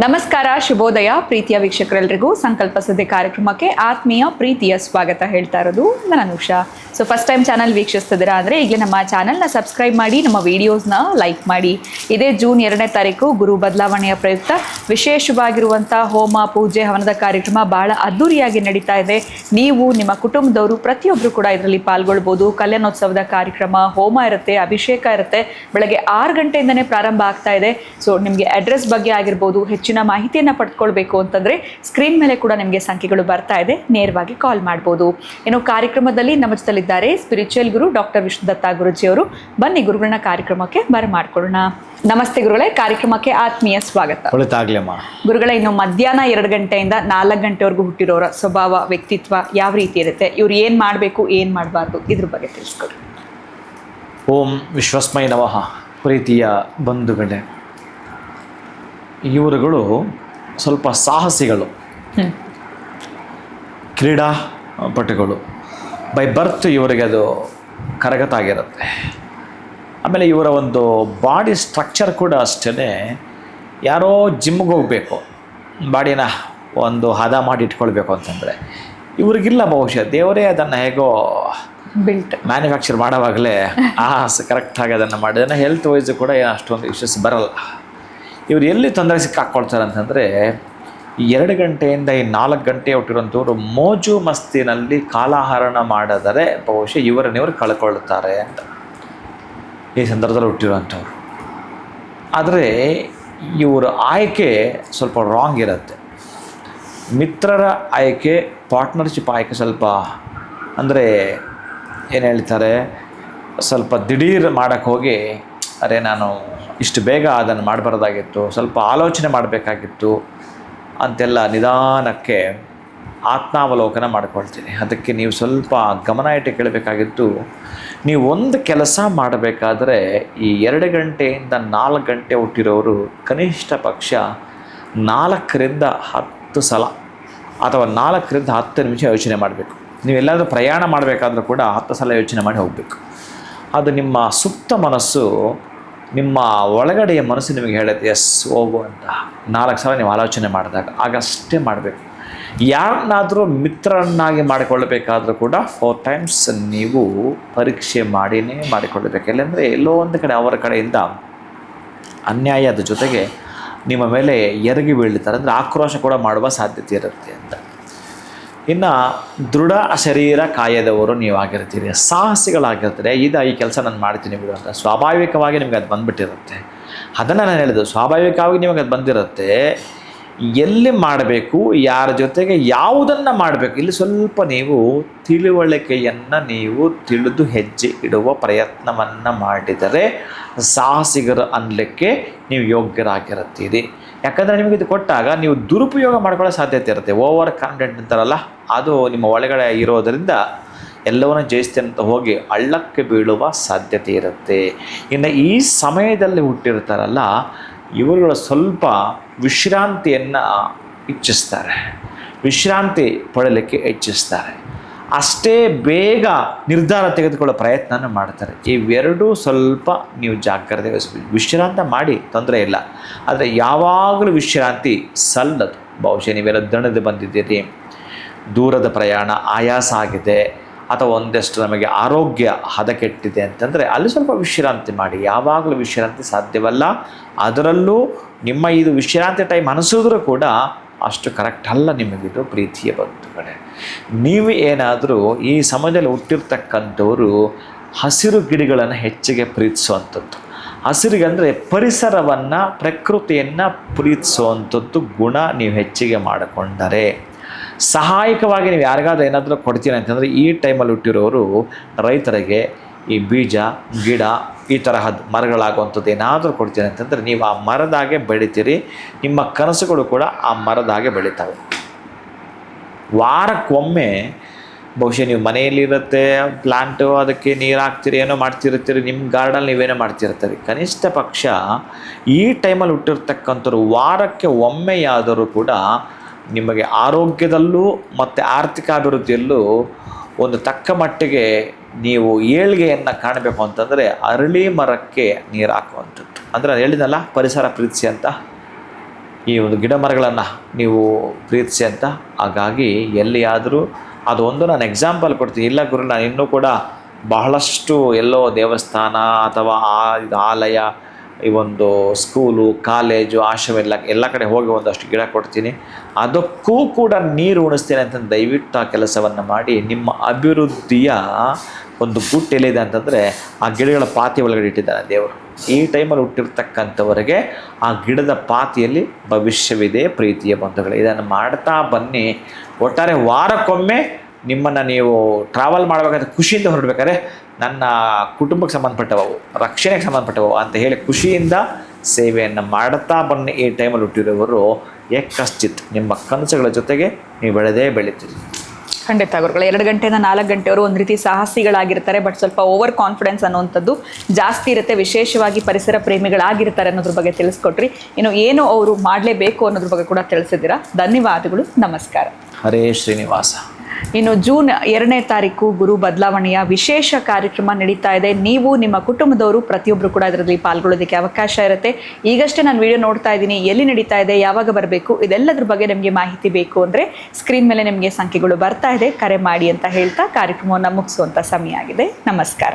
ನಮಸ್ಕಾರ, ಶುಭೋದಯ ಪ್ರೀತಿಯ ವೀಕ್ಷಕರೆಲ್ಲರಿಗೂ ಸಂಕಲ್ಪ ಸುದ್ದಿ ಕಾರ್ಯಕ್ರಮಕ್ಕೆ ಆತ್ಮೀಯ ಪ್ರೀತಿಯ ಸ್ವಾಗತ ಹೇಳ್ತಾ ಇರೋದು ನಾನು Anusha. So first time channel ವೀಕ್ಷಿಸ್ತಿದ್ದೀರಾ ಅಂದರೆ ಈಗಲೇ ನಮ್ಮ ಚಾನಲ್ನ ಸಬ್ಸ್ಕ್ರೈಬ್ ಮಾಡಿ, ನಮ್ಮ ವೀಡಿಯೋಸ್ನ ಲೈಕ್ ಮಾಡಿ. ಇದೇ ಜೂನ್ 2ನೇ ತಾರೀಕು ಗುರು ಬದಲಾವಣೆಯ ಪ್ರಯುಕ್ತ ವಿಶೇಷವಾಗಿರುವಂಥ ಹೋಮ ಪೂಜೆ ಹವನದ ಕಾರ್ಯಕ್ರಮ ಭಾಳ ಅದ್ಧೂರಿಯಾಗಿ ನಡೀತಾ ಇದೆ. ನೀವು ನಿಮ್ಮ ಕುಟುಂಬದವರು ಪ್ರತಿಯೊಬ್ಬರು ಕೂಡ ಇದರಲ್ಲಿ ಪಾಲ್ಗೊಳ್ಬೋದು. ಕಲ್ಯಾಣೋತ್ಸವದ ಕಾರ್ಯಕ್ರಮ, ಹೋಮ ಇರುತ್ತೆ, ಅಭಿಷೇಕ ಇರುತ್ತೆ. ಬೆಳಗ್ಗೆ 6 ಗಂಟೆಯಿಂದನೇ ಪ್ರಾರಂಭ ಆಗ್ತಾ ಇದೆ. ಸೊ ನಿಮಗೆ ಅಡ್ರೆಸ್ ಬಗ್ಗೆ ಆಗಿರ್ಬೋದು, ಹೆಚ್ಚಿನ ಮಾಹಿತಿಯನ್ನು ಪಡ್ಕೊಳ್ಬೇಕು ಅಂತಂದರೆ ಸ್ಕ್ರೀನ್ ಮೇಲೆ ಕೂಡ ನಿಮಗೆ ಸಂಖ್ಯೆಗಳು ಬರ್ತಾ ಇದೆ, ನೇರವಾಗಿ ಕಾಲ್ ಮಾಡ್ಬೋದು. ಇನ್ನು ಕಾರ್ಯಕ್ರಮದಲ್ಲಿ ನಮ್ಮ ಜೊತೆಲಿದ್ದಾರೆ ಸ್ಪಿರಿಚುವಲ್ ಗುರು ಡಾಕ್ಟರ್ ವಿಷ್ಣುದತ್ತ ಗುರುಜಿಯವರು. ಬನ್ನಿ ಗುರುಗಳನ್ನ ಕಾರ್ಯಕ್ರಮಕ್ಕೆ ಬರಮಾಡ್ಕೊಳ್ಳೋಣ. ನಮಸ್ತೆ ಗುರುಗಳೇ, ಕಾರ್ಯಕ್ರಮಕ್ಕೆ ಆತ್ಮೀಯ ಸ್ವಾಗತ. ಗುರುಗಳೇ, ಇನ್ನು ಮಧ್ಯಾಹ್ನ 2 ಗಂಟೆಯಿಂದ 4 ಗಂಟೆವರೆಗೂ ಹುಟ್ಟಿರೋರ ಸ್ವಭಾವ, ವ್ಯಕ್ತಿತ್ವ ಯಾವ ರೀತಿ ಇರುತ್ತೆ? ಇವ್ರು ಏನು ಮಾಡಬೇಕು, ಏನು ಮಾಡಬಾರ್ದು, ಇದ್ರ ಬಗ್ಗೆ ತಿಳಿಸ್ಕೊಡಿ. ಓಂ ವಿಶ್ವಸ್ಮೈ ನಮಃ. ಪ್ರೀತಿಯ ಬಂಧುಗಳೇ, ಇವರುಗಳು ಸ್ವಲ್ಪ ಸಾಹಸಿಗಳು, ಕ್ರೀಡಾಪಟುಗಳು. ಬೈ ಬರ್ತ್ ಇವರಿಗೆ ಅದು ಕರಗತ ಆಗಿರುತ್ತೆ. ಆಮೇಲೆ ಇವರ ಒಂದು ಬಾಡಿ ಸ್ಟ್ರಕ್ಚರ್ ಕೂಡ ಅಷ್ಟೇ. ಯಾರೋ ಜಿಮ್ಗೆ ಹೋಗಬೇಕು, ಬಾಡಿನ ಒಂದು ಹದ ಮಾಡಿ ಇಟ್ಕೊಳ್ಬೇಕು ಅಂತಂದರೆ ಇವ್ರಿಗಿಲ್ಲ. ಬಹುಶಃ ದೇವರೇ ಅದನ್ನು ಹೇಗೋ ಮ್ಯಾನುಫ್ಯಾಕ್ಚರ್ ಮಾಡೋವಾಗಲೇ ಕರೆಕ್ಟಾಗಿ ಅದನ್ನು ಮಾಡಿದ್ರೆ ಹೆಲ್ತ್ ವೈಸು ಕೂಡ ಏನು ಅಷ್ಟೊಂದು ಇಶ್ಯೂಸ್ ಬರಲ್ಲ. ಇವರು ಎಲ್ಲಿ ತೊಂದರೆ ಸಿಕ್ಕಾಕ್ಕೊಳ್ತಾರೆ ಅಂತಂದರೆ 2 ಗಂಟೆಯಿಂದ 4 ಗಂಟೆ ಹುಟ್ಟಿರೋಂಥವ್ರು ಮೋಜು ಮಸ್ತಿನಲ್ಲಿ ಕಾಲಹರಣ ಮಾಡಿದರೆ ಬಹುಶಃ ಇವರನ್ನಿವರು ಕಳ್ಕೊಳ್ತಾರೆ ಅಂತ ಈ ಸಂದರ್ಭದಲ್ಲಿ ಹುಟ್ಟಿರೋಂಥವ್ರು. ಆದರೆ ಇವರ ಆಯ್ಕೆ ಸ್ವಲ್ಪ ರಾಂಗ್ ಇರುತ್ತೆ. ಮಿತ್ರರ ಆಯ್ಕೆ, ಪಾರ್ಟ್ನರ್ಶಿಪ್ ಆಯ್ಕೆ ಸ್ವಲ್ಪ ಅಂದರೆ ಏನು ಹೇಳ್ತಾರೆ, ಸ್ವಲ್ಪ ದಿಢೀರ್ ಮಾಡೋಕ್ಕೆ ಹೋಗಿ ಅರೆ ನಾನು ಇಷ್ಟು ಬೇಗ ಅದನ್ನು ಮಾಡಬಾರ್ದಾಗಿತ್ತು, ಸ್ವಲ್ಪ ಆಲೋಚನೆ ಮಾಡಬೇಕಾಗಿತ್ತು ಅಂತೆಲ್ಲ ನಿಧಾನಕ್ಕೆ ಆತ್ಮಾವಲೋಕನ ಮಾಡ್ಕೊಳ್ತೀನಿ. ಅದಕ್ಕೆ ನೀವು ಸ್ವಲ್ಪ ಗಮನ ಇಟ್ಟು ಕೇಳಬೇಕಾಗಿತ್ತು. ನೀವು ಒಂದು ಕೆಲಸ ಮಾಡಬೇಕಾದ್ರೆ ಈ 2 ಗಂಟೆಯಿಂದ 4 ಗಂಟೆ ಹುಟ್ಟಿರೋರು ಕನಿಷ್ಠ ಪಕ್ಷ 4ರಿಂದ 10 ಸಲ ಅಥವಾ 4ರಿಂದ 10 ನಿಮಿಷ ಯೋಚನೆ ಮಾಡಬೇಕು. ನೀವೆಲ್ಲಾದರೂ ಪ್ರಯಾಣ ಮಾಡಬೇಕಾದ್ರೂ ಕೂಡ 10 ಸಲ ಯೋಚನೆ ಮಾಡಿ ಹೋಗಬೇಕು. ಅದು ನಿಮ್ಮ ಸುಪ್ತ ಮನಸ್ಸು, ನಿಮ್ಮ ಒಳಗಡೆಯ ಮನಸ್ಸು ನಿಮಗೆ ಹೇಳುತ್ತೆ ಎಸ್ ಹೋಗು ಅಂತ. 4 ಸಲ ನೀವು ಆಲೋಚನೆ ಮಾಡಿದಾಗ ಆಗಷ್ಟೇ ಮಾಡಬೇಕು. ಯಾರನ್ನಾದರೂ ಮಿತ್ರರನ್ನಾಗಿ ಮಾಡಿಕೊಳ್ಳಬೇಕಾದ್ರೂ ಕೂಡ 4 ಟೈಮ್ಸ್ ನೀವು ಪರೀಕ್ಷೆ ಮಾಡಿಕೊಳ್ಳಬೇಕು. ಎಲ್ಲಂದರೆ ಎಲ್ಲೋ ಒಂದು ಕಡೆ ಅವರ ಕಡೆಯಿಂದ ಅನ್ಯಾಯದ ಜೊತೆಗೆ ನಿಮ್ಮ ಮೇಲೆ ಎರಗಿ ಬೀಳ್ತಾರೆ, ಅಂದರೆ ಆಕ್ರೋಶ ಕೂಡ ಮಾಡುವ ಸಾಧ್ಯತೆ ಇರುತ್ತೆ ಅಂತ. ಇನ್ನು ದೃಢ ಶರೀರ ಕಾಯದವರು ನೀವಾಗಿರ್ತೀರಿ, ಸಾಹಸಿಗಳಾಗಿರ್ತಾರೆ. ಈ ಕೆಲಸ ನಾನು ಮಾಡ್ತೀನಿ ಬಿಡು ಅಂತ ಸ್ವಾಭಾವಿಕವಾಗಿ ನಿಮಗೆ ಅದು ಬಂದುಬಿಟ್ಟಿರುತ್ತೆ. ಅದನ್ನು ನಾನು ಹೇಳಿದ್ದು, ಸ್ವಾಭಾವಿಕವಾಗಿ ನಿಮಗೆ ಅದು ಬಂದಿರುತ್ತೆ. ಎಲ್ಲಿ ಮಾಡಬೇಕು, ಯಾರ ಜೊತೆಗೆ ಯಾವುದನ್ನು ಮಾಡಬೇಕು, ಇಲ್ಲಿ ಸ್ವಲ್ಪ ನೀವು ತಿಳುವಳಿಕೆಯನ್ನು ನೀವು ತಿಳಿದು ಹೆಜ್ಜೆ ಇಡುವ ಪ್ರಯತ್ನವನ್ನು ಮಾಡಿದರೆ ಸಾಹಸಿಗರು ಅನ್ನಲಿಕ್ಕೆ ನೀವು ಯೋಗ್ಯರಾಗಿರುತ್ತೀರಿ. ಯಾಕಂದರೆ ನಿಮಗೆ ಇದು ಕೊಟ್ಟಾಗ ನೀವು ದುರುಪಯೋಗ ಮಾಡ್ಕೊಳ್ಳೋ ಸಾಧ್ಯತೆ ಇರುತ್ತೆ. ಓವರ್ ಕಾನ್ಫಿಡೆಂಟ್ ಅಂತಾರಲ್ಲ, ಅದು ನಿಮ್ಮ ಒಳಗಡೆ ಇರೋದರಿಂದ ಎಲ್ಲವನ್ನೂ ಜಯಿಸ್ತೀನಿ ಅಂತ ಹೋಗಿ ಹಳ್ಳಕ್ಕೆ ಬೀಳುವ ಸಾಧ್ಯತೆ ಇರುತ್ತೆ. ಇನ್ನು ಈ ಸಮಯದಲ್ಲಿ ಹುಟ್ಟಿರ್ತಾರಲ್ಲ, ಇವರುಗಳು ಸ್ವಲ್ಪ ವಿಶ್ರಾಂತಿಯನ್ನು ಇಚ್ಛಿಸ್ತಾರೆ, ವಿಶ್ರಾಂತಿ ಪಡಲಿಕ್ಕೆ ಇಚ್ಛಿಸ್ತಾರೆ. ಅಷ್ಟೇ ಬೇಗ ನಿರ್ಧಾರ ತೆಗೆದುಕೊಳ್ಳೋ ಪ್ರಯತ್ನ ಮಾಡ್ತಾರೆ. ಇವೆರಡೂ ಸ್ವಲ್ಪ ನೀವು ಜಾಗ್ರತೆ ವಹಿಸಬೇಕು. ವಿಶ್ರಾಂತ ಮಾಡಿ, ತೊಂದರೆ ಇಲ್ಲ, ಆದರೆ ಯಾವಾಗಲೂ ವಿಶ್ರಾಂತಿ ಸಲ್ಲದು. ಬಹುಶಃ ನೀವೆಲ್ಲ ದಣದು ಬಂದಿದ್ದೀರಿ, ದೂರದ ಪ್ರಯಾಣ, ಆಯಾಸ ಆಗಿದೆ, ಅಥವಾ ಒಂದಷ್ಟು ನಮಗೆ ಆರೋಗ್ಯ ಹದಗೆಟ್ಟಿದೆ ಅಂತಂದರೆ ಅಲ್ಲಿ ಸ್ವಲ್ಪ ವಿಶ್ರಾಂತಿ ಮಾಡಿ. ಯಾವಾಗಲೂ ವಿಶ್ರಾಂತಿ ಸಾಧ್ಯವಲ್ಲ. ಅದರಲ್ಲೂ ನಿಮ್ಮ ಇದು ವಿಶ್ರಾಂತಿ ಟೈಮ್ ಅನಿಸಿದ್ರೂ ಕೂಡ ಅಷ್ಟು ಕರೆಕ್ಟ್ ಅಲ್ಲ ನಿಮಗಿದು. ಪ್ರೀತಿಯ ಬಂಧುಗಳೇ, ನೀವು ಏನಾದರೂ ಈ ಸಮಯದಲ್ಲಿ ಹುಟ್ಟಿರ್ತಕ್ಕಂಥವರು ಹಸಿರು ಗಿಡಗಳನ್ನು ಹೆಚ್ಚಿಗೆ ಪ್ರೀತಿಸುವಂಥದ್ದು. ಹಸಿರಿಗೆ ಅಂದರೆ ಪರಿಸರವನ್ನು, ಪ್ರಕೃತಿಯನ್ನು ಪ್ರೀತಿಸುವಂಥದ್ದು ಗುಣ ನೀವು ಹೆಚ್ಚಿಗೆ ಮಾಡಿಕೊಂಡರೆ, ಸಹಾಯಕವಾಗಿ ನೀವು ಯಾರಿಗಾದ್ರೂ ಏನಾದರೂ ಕೊಡ್ತೀನಿ ಅಂತಂದರೆ ಈ ಟೈಮಲ್ಲಿ ಹುಟ್ಟಿರೋರು ರೈತರಿಗೆ ಈ ಬೀಜ, ಗಿಡ, ಈ ತರಹದ ಮರಗಳಾಗುವಂಥದ್ದು ಏನಾದರೂ ಕೊಡ್ತೀನಿ ಅಂತಂದರೆ ನೀವು ಆ ಮರದಾಗೆ ಬೆಳಿತೀರಿ. ನಿಮ್ಮ ಕನಸುಗಳು ಕೂಡ ಆ ಮರದಾಗೆ ಬೆಳೀತವೆ. ವಾರಕ್ಕೊಮ್ಮೆ ಬಹುಶಃ ನೀವು ಮನೆಯಲ್ಲಿರುತ್ತೆ ಪ್ಲ್ಯಾಂಟು, ಅದಕ್ಕೆ ನೀರು ಹಾಕ್ತೀರಿ, ಏನೋ ಮಾಡ್ತಿರ್ತೀರಿ, ನಿಮ್ಮ ಗಾರ್ಡನ್ ನೀವೇನೋ ಮಾಡ್ತಿರ್ತೀರಿ. ಕನಿಷ್ಠ ಪಕ್ಷ ಈ ಟೈಮಲ್ಲಿ ಹುಟ್ಟಿರ್ತಕ್ಕಂಥವ್ರು ವಾರಕ್ಕೆ ಒಮ್ಮೆಯಾದರೂ ಕೂಡ ನಿಮಗೆ ಆರೋಗ್ಯದಲ್ಲೂ ಮತ್ತು ಆರ್ಥಿಕ ಅಭಿವೃದ್ಧಿಯಲ್ಲೂ ಒಂದು ತಕ್ಕ ಮಟ್ಟಿಗೆ ನೀವು ಏಳ್ಗೆಯನ್ನು ಕಾಣಬೇಕು ಅಂತಂದರೆ ಅರಳಿ ಮರಕ್ಕೆ ನೀರು ಹಾಕುವಂಥದ್ದು. ಅಂದರೆ ನಾನು ಹೇಳಿದ್ನಲ್ಲ ಪರಿಸರ ಪ್ರೀತಿಸಿ ಅಂತ, ಈ ಒಂದು ಗಿಡ ಮರಗಳನ್ನು ನೀವು ಪ್ರೀತಿಸಿ ಅಂತ. ಹಾಗಾಗಿ ಎಲ್ಲಿಯಾದರೂ ಅದು ಒಂದು ನಾನು ಎಕ್ಸಾಂಪಲ್ ಕೊಡ್ತೀನಿ. ಇಲ್ಲ ಗುರು, ನಾನು ಇನ್ನೂ ಕೂಡ ಬಹಳಷ್ಟು ಎಲ್ಲೋ ದೇವಸ್ಥಾನ ಅಥವಾ ಆಲಯ, ಈ ಒಂದು ಸ್ಕೂಲು, ಕಾಲೇಜು, ಆಶ್ರಮ ಎಲ್ಲ ಕಡೆ ಹೋಗಿ ಒಂದಷ್ಟು ಗಿಡ ಕೊಡ್ತೀನಿ, ಅದಕ್ಕೂ ಕೂಡ ನೀರು ಉಣಿಸ್ತೀನಿ ಅಂತ ದಯವಿಟ್ಟು ಆ ಕೆಲಸವನ್ನು ಮಾಡಿ. ನಿಮ್ಮ ಅಭಿವೃದ್ಧಿಯ ಒಂದು ಗುಟ್ಟು ಎಲ್ಲಿದೆ ಅಂತಂದರೆ ಆ ಗಿಡಗಳ ಪಾತಿ ಒಳಗಡೆ ಇಟ್ಟಿದ್ದಾನೆ ದೇವರು. ಈ ಟೈಮಲ್ಲಿ ಹುಟ್ಟಿರ್ತಕ್ಕಂಥವರೆಗೆ ಆ ಗಿಡದ ಪಾತಿಯಲ್ಲಿ ಭವಿಷ್ಯವಿದೆ. ಪ್ರೀತಿಯ ಬಂಧುಗಳು, ಇದನ್ನು ಮಾಡ್ತಾ ಬನ್ನಿ. ಒಟ್ಟಾರೆ ವಾರಕ್ಕೊಮ್ಮೆ ನಿಮ್ಮನ್ನು ನೀವು ಟ್ರಾವೆಲ್ ಮಾಡಬೇಕಾದ್ರೆ ಖುಷಿಯಿಂದ ಹೊರಡಬೇಕಾದ್ರೆ ನನ್ನ ಕುಟುಂಬಕ್ಕೆ ಸಂಬಂಧಪಟ್ಟವು, ರಕ್ಷಣೆಗೆ ಸಂಬಂಧಪಟ್ಟವು ಅಂತ ಹೇಳಿ ಖುಷಿಯಿಂದ ಸೇವೆಯನ್ನು ಮಾಡ್ತಾ ಬನ್ನಿ. ಈ ಟೈಮಲ್ಲಿ ಹುಟ್ಟಿರೋವರು ಏಕಶ್ಚಿತ್ ನಿಮ್ಮ ಕನಸುಗಳ ಜೊತೆಗೆ ನೀವು ಬೆಳೀತೀರಿ. ಖಂಡಿತ ಗುರುಗಳು. 2 ಗಂಟೆಯಿಂದ 4 ಗಂಟೆಯವರು ಒಂದು ರೀತಿ ಸಾಹಸಿಗಳಾಗಿರ್ತಾರೆ, ಬಟ್ ಸ್ವಲ್ಪ ಓವರ್ ಕಾನ್ಫಿಡೆನ್ಸ್ ಅನ್ನುವಂಥದ್ದು ಜಾಸ್ತಿ ಇರುತ್ತೆ. ವಿಶೇಷವಾಗಿ ಪರಿಸರ ಪ್ರೇಮಿಗಳಾಗಿರ್ತಾರೆ ಅನ್ನೋದ್ರ ಬಗ್ಗೆ ತಿಳಿಸ್ಕೊಟ್ರಿ. ಇನ್ನು ಏನು ಅವರು ಮಾಡಲೇಬೇಕು ಅನ್ನೋದ್ರ ಬಗ್ಗೆ ಕೂಡ ತಿಳಿಸಿದ್ದೀರಾ. ಧನ್ಯವಾದಗಳು, ನಮಸ್ಕಾರ. ಹರೇ ಶ್ರೀನಿವಾಸ. ಇನ್ನು ಜೂನ್ 2ನೇ ತಾರೀಕು ಗುರು ಬದಲಾವಣೆಯ ವಿಶೇಷ ಕಾರ್ಯಕ್ರಮ ನಡೀತಾ ಇದೆ. ನೀವು ನಿಮ್ಮ ಕುಟುಂಬದವರು ಪ್ರತಿಯೊಬ್ಬರು ಕೂಡ ಇದರಲ್ಲಿ ಪಾಲ್ಗೊಳ್ಳೋದಕ್ಕೆ ಅವಕಾಶ ಇರುತ್ತೆ. ಈಗಷ್ಟೇ ನಾನು ವಿಡಿಯೋ ನೋಡ್ತಾ ಇದ್ದೀನಿ, ಎಲ್ಲಿ ನಡೀತಾ ಇದೆ, ಯಾವಾಗ ಬರಬೇಕು, ಇದೆಲ್ಲದ್ರ ಬಗ್ಗೆ ನಿಮಗೆ ಮಾಹಿತಿ ಬೇಕು ಅಂದರೆ ಸ್ಕ್ರೀನ್ ಮೇಲೆ ನಿಮಗೆ ಸಂಖ್ಯೆಗಳು ಬರ್ತಾ ಇದೆ, ಕರೆ ಮಾಡಿ ಅಂತ ಹೇಳ್ತಾ ಕಾರ್ಯಕ್ರಮವನ್ನು ಮುಗಿಸುವಂಥ ಸಮಯ ಆಗಿದೆ. ನಮಸ್ಕಾರ.